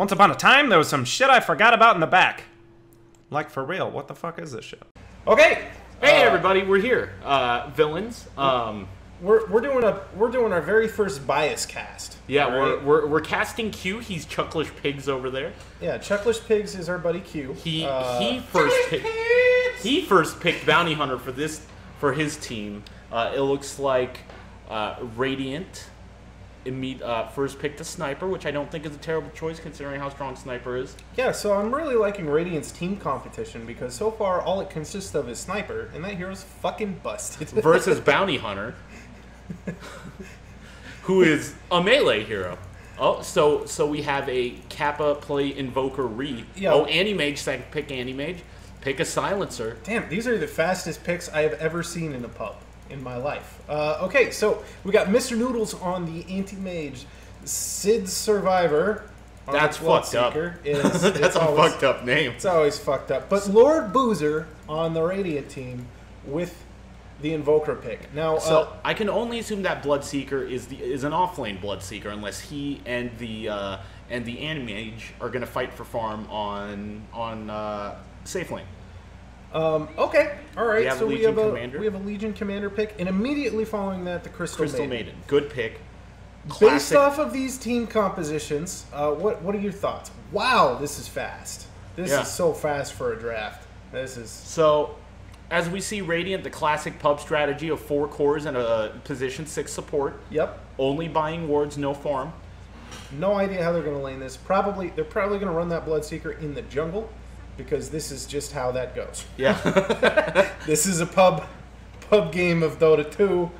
Once upon a time, there was some shit I forgot about in the back. Like, for real, what the fuck is this shit? Okay! Hey everybody, we're here. Villains. We're doing our very first bias cast. Yeah, right? we're casting Q. He's Chucklish Pigs over there. Yeah, Chucklish Pigs is our buddy Q. He first picked Bounty Hunter for his team. It looks like Radiant first picked a Sniper, which I don't think is a terrible choice considering how strong Sniper is. Yeah, so I'm really liking Radiant's team competition because so far all it consists of is Sniper, and that hero's fucking busted. Versus Bounty Hunter, who is a melee hero. Oh, so we have a Kappa play Invoker Re. Yeah. Oh, Anti-Mage, second pick Anti-Mage. Pick a Silencer. Damn, these are the fastest picks I have ever seen in a pub in my life. Okay, so we got Mr. Noodles on the Anti-Mage, Sid Survivor. That's fucked up. That's a fucked up name. It's always fucked up. But Lord Boozer on the Radiant team with the Invoker pick. Now, so I can only assume that Bloodseeker is an offlane Bloodseeker, unless he and the Anti-Mage are going to fight for farm on safe lane. Okay, all right. So we have a Legion Commander pick, and immediately following that, the Crystal Maiden. Good pick. Classic. Based off of these team compositions, what are your thoughts? Wow, this is fast. This is so fast for a draft. This is so. As we see, Radiant, the classic pub strategy of 4 cores and a position 6 support. Yep. Only buying wards, no farm. No idea how they're going to lane this. They're probably going to run that Bloodseeker in the jungle, because this is just how that goes. Yeah. This is a pub game of Dota 2.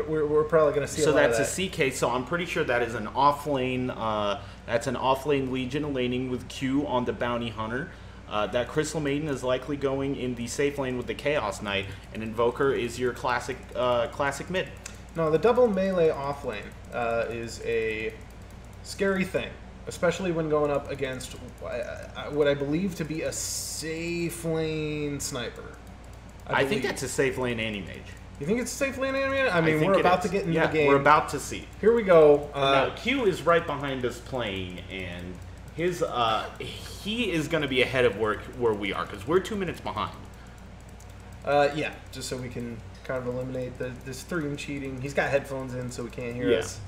We're probably going to see. So a lot that's of that. a CK. So I'm pretty sure that is an offlane. That's an offlane Legion laning with Q on the Bounty Hunter. That Crystal Maiden is likely going in the safe lane with the Chaos Knight, and Invoker is your classic mid. No, the double melee offlane is a scary thing, especially when going up against what I believe to be a safe lane Sniper. I think that's a safe lane Anti-Mage. You think it's a safe lane Anti-Mage? I mean, we're about to get into the game. We're about to see. Here we go. Now, Q is right behind us playing, and he is going to be ahead of where we are, because we're 2 minutes behind. Yeah, just so we can kind of eliminate the stream cheating. He's got headphones in, so we can't hear us.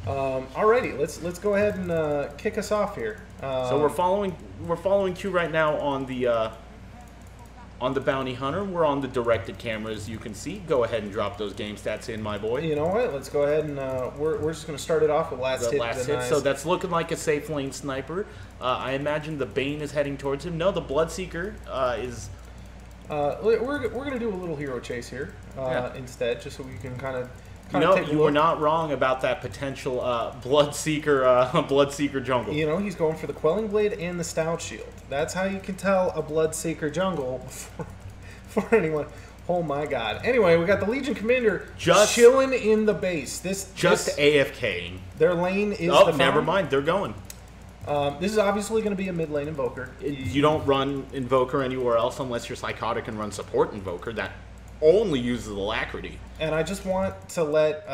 Alrighty, let's go ahead and kick us off here. So we're following Q right now on the Bounty Hunter. We're on the directed camera, as you can see. Go ahead and drop those game stats in, my boy. You know what? Let's go ahead and we're just going to start it off with last hit. So that's looking like a safe lane Sniper. I imagine the Bane is heading towards him. No, the Bloodseeker is. We're going to do a little hero chase here instead, just so we can kind of. You were not wrong about that potential Bloodseeker jungle. You know, he's going for the Quelling Blade and the Stout Shield. That's how you can tell a Bloodseeker jungle before anyone. Oh my god. Anyway, we got the Legion Commander just chilling in the base. AFKing. Their lane is the farm. Never mind. They're going. This is obviously going to be a mid lane Invoker. You don't run Invoker anywhere else unless you're Psychotic and run Support Invoker. That only uses Alacrity. And I just want to let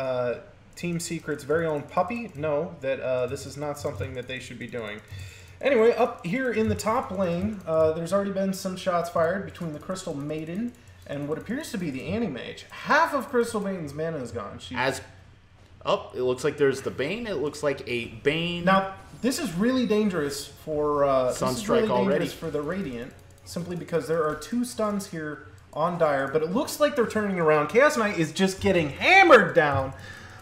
Team Secret's very own Puppy know that this is not something that they should be doing. Anyway, up here in the top lane, there's already been some shots fired between the Crystal Maiden and what appears to be the Anti-Mage. Half of Crystal Maiden's mana is gone. It looks like there's the Bane. It looks like a Bane. Now, this is really dangerous for Sunstrike already for the Radiant, simply because there are 2 stuns here on Dire, but it looks like they're turning around. Chaos Knight is just getting hammered down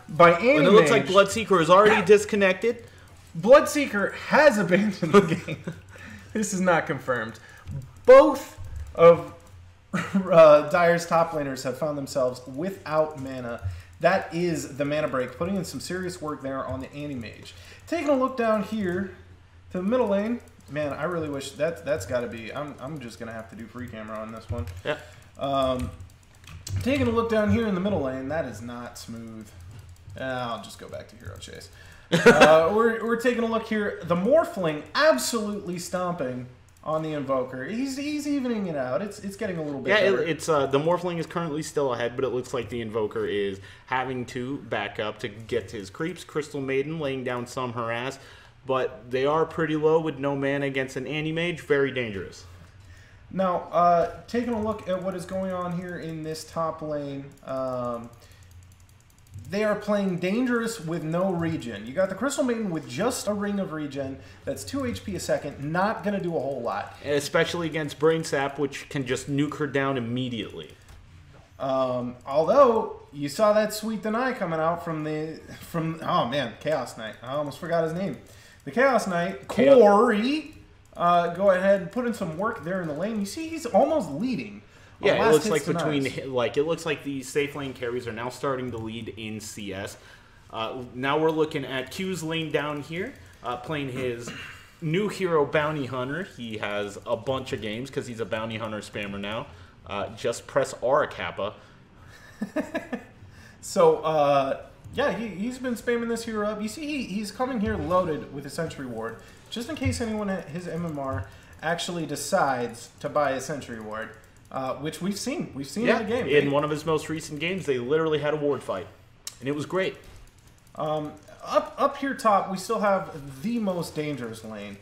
by Anti-Mage. And it looks like Bloodseeker is already disconnected. Bloodseeker has abandoned the game. This is not confirmed. Both of Dire's top laners have found themselves without mana. That is the mana break, putting in some serious work there on the Anti-Mage. Taking a look down here to the middle lane. Man, I really wish that's got to be. I'm just gonna have to do free camera on this one. Yeah. Taking a look down here in the middle lane, that is not smooth. I'll just go back to hero chase. We're taking a look here. The Morphling absolutely stomping on the Invoker. He's evening it out. It's getting a little bit better. It's the Morphling is currently still ahead, but it looks like the Invoker is having to back up to get to his creeps. Crystal Maiden laying down some harass. but they are pretty low with no mana against an Anti-Mage. Very dangerous. Now, taking a look at what is going on here in this top lane, they are playing dangerous with no regen. You got the Crystal Maiden with just a ring of regen. That's 2 HP a second. Not going to do a whole lot. Especially against Brain Sap, which can just nuke her down immediately. Although, you saw that sweet deny coming out from oh man, Chaos Knight. I almost forgot his name. The Chaos Knight, Corey, go ahead and put in some work there in the lane. You see he's almost leading. Yeah, it looks like it looks like the safe lane carries are now starting to lead in CS. Now we're looking at Q's lane down here, playing his new hero Bounty Hunter. He has a bunch of games because he's a Bounty Hunter spammer now. Just press R, Kappa. So, yeah, he's been spamming this hero up. You see he's coming here loaded with a Sentry Ward, just in case anyone at his MMR actually decides to buy a Sentry Ward. Which we've seen. We've seen in the game. In one of his most recent games, they literally had a ward fight, and it was great. Up here top, we still have the most dangerous lane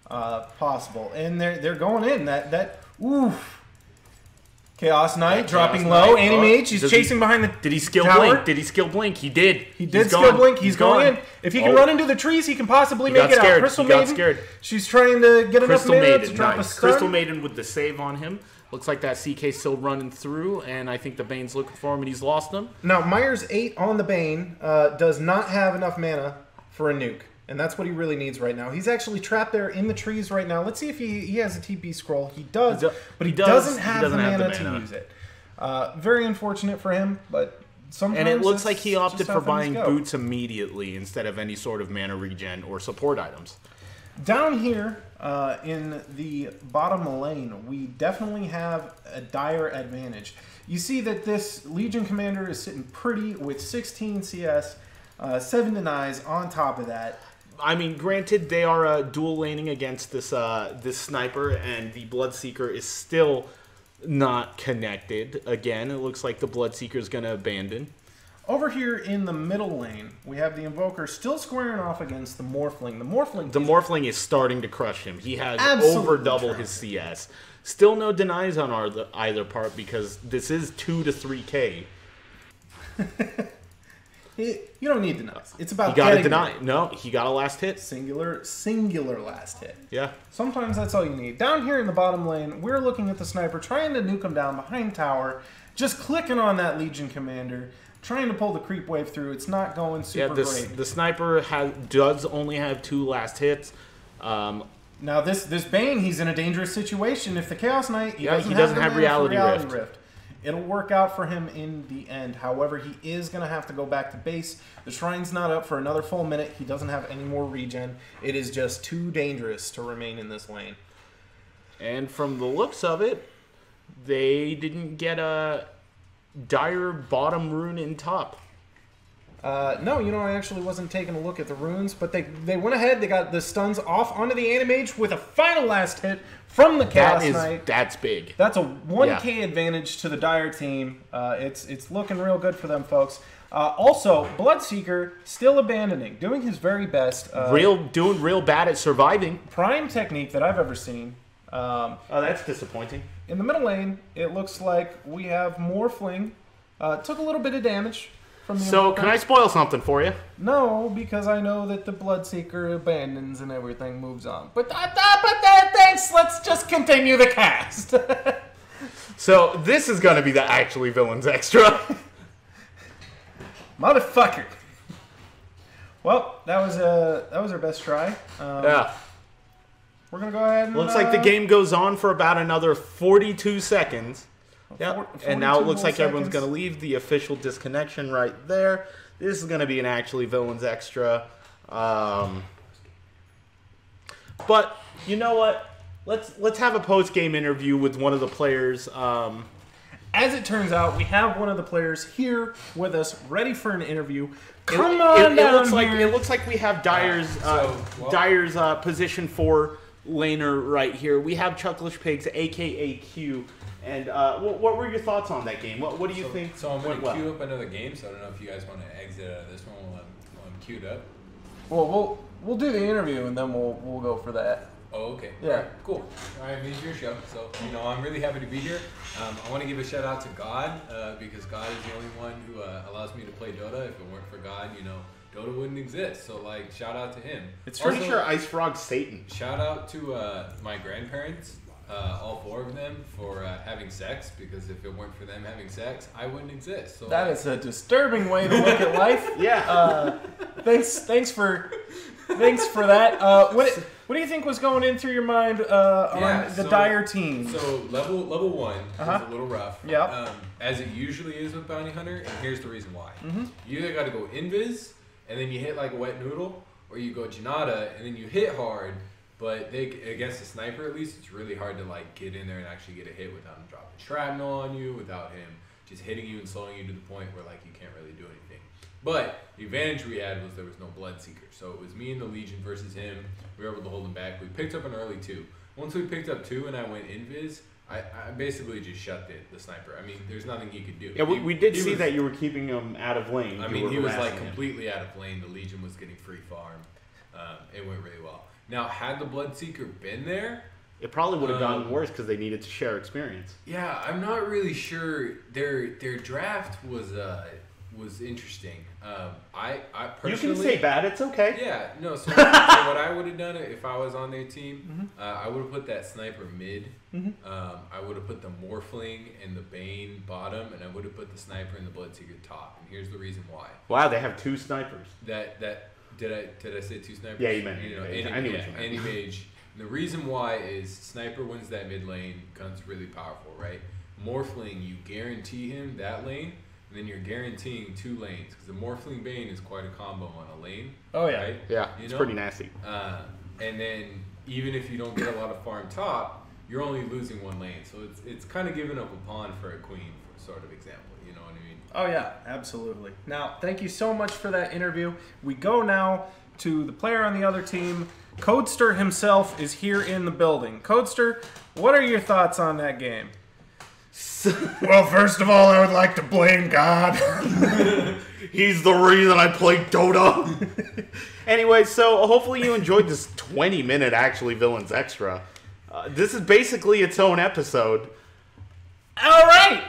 possible, and they're going in. Oof. Chaos Knight dropping low. Anti-Mage, he's chasing behind the Did he skill tower. blink? Did he skill blink? He did. He did skill blink. He's going in. If he can run into the trees, he can possibly make it out. Crystal Maiden. She's trying to get enough mana to drop a stun. Crystal Maiden with the save on him. Looks like that CK's still running through, and I think the Bane's looking for him, and he's lost them. Now, Myers 8 on the Bane does not have enough mana for a nuke, and that's what he really needs right now. He's actually trapped there in the trees right now. Let's see if he has a TP scroll. He does, but he doesn't have the mana to use it. Very unfortunate for him, but sometimes and it looks like he opted for buying boots immediately instead of any sort of mana regen or support items. Down here in the bottom lane, we definitely have a dire advantage. You see that this Legion Commander is sitting pretty with 16 CS, 7 denies on top of that. I mean, granted, they are dual laning against this this sniper, and the Bloodseeker is still not connected. Again, it looks like the Bloodseeker is going to abandon. Over here in the middle lane, we have the Invoker still squaring off against the Morphling. The Morphling is starting to crush him. He has over double his CS. Still no denies on either part because this is 2 to 3K. You don't need denies. It's about he got a deny. No, he got a last hit. Singular last hit. Yeah. Sometimes that's all you need. Down here in the bottom lane, we're looking at the sniper, trying to nuke him down behind tower, just clicking on that Legion Commander, trying to pull the creep wave through. It's not going super great. The sniper does only have 2 last hits. Now this Bane, he's in a dangerous situation. If the Chaos Knight, he doesn't have Reality Rift. It'll work out for him in the end. However, he is going to have to go back to base. The Shrine's not up for another full minute. He doesn't have any more regen. It is just too dangerous to remain in this lane. And from the looks of it, they didn't get a dire bottom rune in top. No, I actually wasn't taking a look at the runes, but they went ahead. They got the stuns off onto the Anti-Mage with a final last hit from the Chaos Knight. That's big. That's a 1K advantage to the Dire team. It's looking real good for them, folks. Also, Bloodseeker still abandoning, doing his very best. Doing real bad at surviving. Prime technique that I've ever seen. Oh, that's disappointing. In the middle lane, it looks like we have Morphling. Took a little bit of damage. So, can I spoil something for you? No, because I know that the Bloodseeker abandons and everything moves on. But thanks, let's just continue the cast. So, this is going to be the actually Villains Extra. Motherfucker. Well, that was our best try. Yeah. We're going to go ahead and... Looks like the game goes on for about another 42 seconds. Yeah, and now it looks like everyone's going to leave. The official disconnection right there. This is going to be an actually Villains Extra. But you know what? Let's have a post-game interview with one of the players. As it turns out, we have one of the players here with us, ready for an interview. It looks like we have Dire's position 4 laner right here. We have Chucklish Pigs, aka Q. And what were your thoughts on that game? What do you think? So I'm going to queue up another game, so I don't know if you guys want to exit out of this one while I'm queued up. Well, we'll do the interview and then we'll go for that. Oh, okay. Yeah. All right, cool. All right, it's your show. So, I'm really happy to be here. I want to give a shout out to God because God is the only one who allows me to play Dota. If it weren't for God, Dota wouldn't exist. So, shout out to him. It's Pretty Also, sure Ice Frog's Satan. Shout out to my grandparents, all 4 of them, for having sex, because if it weren't for them having sex, I wouldn't exist. So That is a disturbing way to look at life. Yeah. Thanks for that. What do you think was going in through your mind on the Dire team? So level 1 is a little rough. Yep. As it usually is with Bounty Hunter, and here's the reason why. Mm-hmm. You either got to go invis, and then you hit like a wet noodle, or you go Janata, and then you hit hard, but against a sniper at least, it's really hard to get in there and actually get a hit without him dropping shrapnel on you, without him just hitting you and slowing you to the point where you can't really do anything. But the advantage we had was there was no Bloodseeker. So it was me and the Legion versus him. We were able to hold him back. We picked up an early 2. Once we picked up 2 and I went invis, I basically just shut the sniper. I mean, there's nothing he could do. Yeah, we did see that you were keeping him out of lane. I You mean, were he was harassing him. completely out of lane. The Legion was getting free farm. It went really well. Now, had the Bloodseeker been there, It probably would have gotten worse because they needed to share experience. yeah, I'm not really sure. Their draft was interesting. I personally, You can say bad, it's okay. yeah, no. So what I would have done if I was on their team, I would have put that sniper mid. I would have put the Morphling and the Bane bottom, and I would have put the sniper and the Bloodseeker top. And here's the reason why. Wow, they have 2 snipers. That did I say 2 snipers? Yeah, you meant mage. I knew what you meant. Any mage. And the reason why is sniper wins that mid lane. Gun's really powerful, right? Morphling, you guarantee him that lane, and then you're guaranteeing 2 lanes because the Morphling Bane is quite a combo on a lane. Oh yeah. Right? Yeah, it's pretty nasty. And then even if you don't get a lot of farm top, you're only losing 1 lane. So it's kind of giving up a pawn for a queen, for sort of example. You know what I mean? Oh yeah, absolutely. Now, thank you so much for that interview. We go now to the player on the other team. Codester himself is here in the building. Codester, what are your thoughts on that game? Well, first of all, I would like to blame God. He's the reason I play Dota. Anyway, so hopefully you enjoyed this 20-minute actually Villains Extra. This is basically its own episode. All right.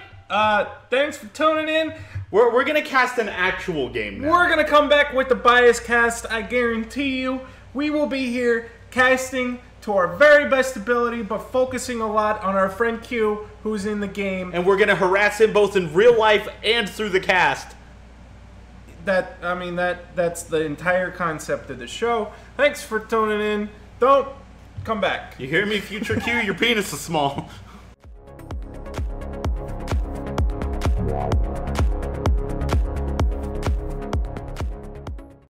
Thanks for tuning in. We're gonna cast an actual game now. We're gonna come back with the bias cast. I guarantee you, we will be here casting to our very best ability, but focusing a lot on our friend Q, who's in the game. And we're gonna harass him both in real life and through the cast. That's the entire concept of the show. Thanks for tuning in. Don't come back. You hear me, future Q? Your penis is small.